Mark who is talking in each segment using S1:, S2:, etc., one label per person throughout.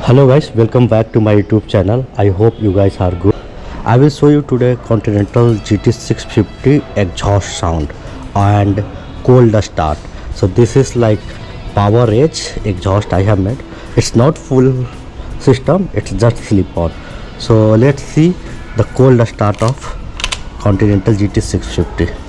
S1: Hello guys, welcome back to my YouTube channel. I hope you guys are good. I will show you today Continental GT650 exhaust sound and cold start. So this is like power edge exhaust I have made. It's not full system, it's just slip on. So let's see the cold start of Continental GT650.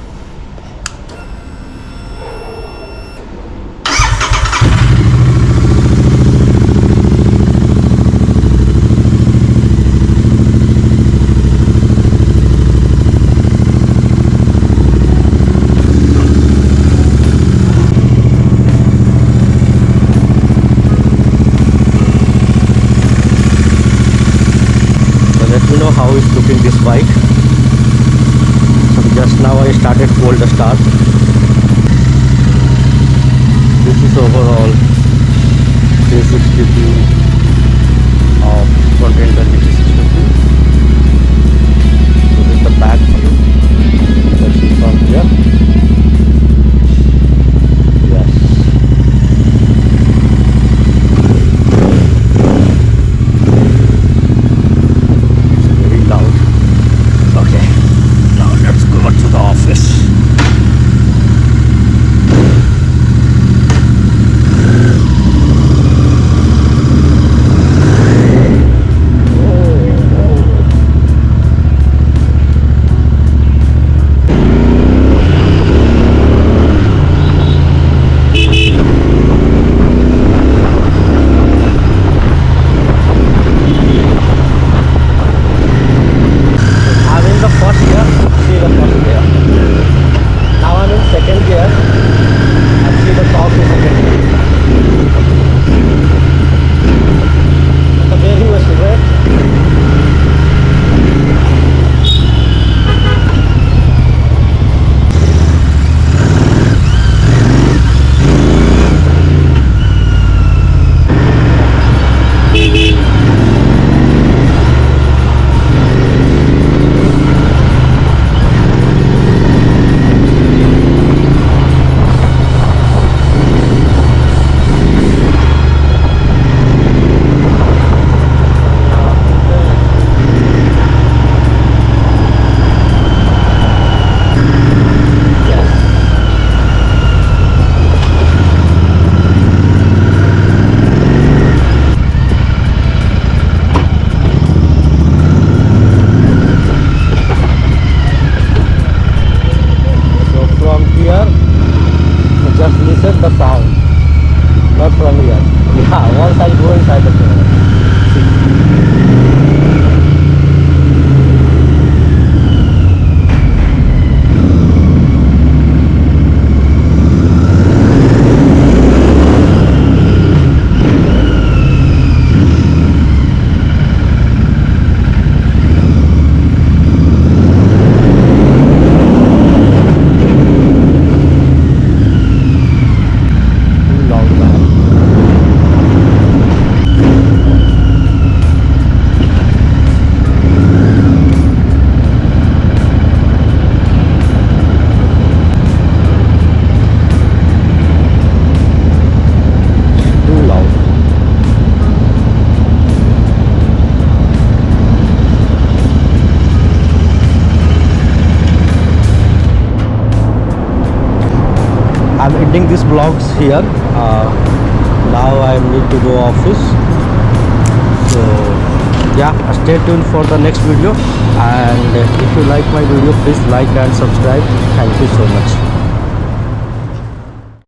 S1: Let me know how it's looking this bike. So just now I started cold start. This is overall 360 view of Continental GT650. So this is the back view. Let's see from here. Yes. Just listen the sound, not from here. Yeah, once I go inside the tunnel. I'm ending these vlogs here. Now I need to go office. So yeah, stay tuned for the next video. And if you like my video, please like and subscribe. Thank you so much.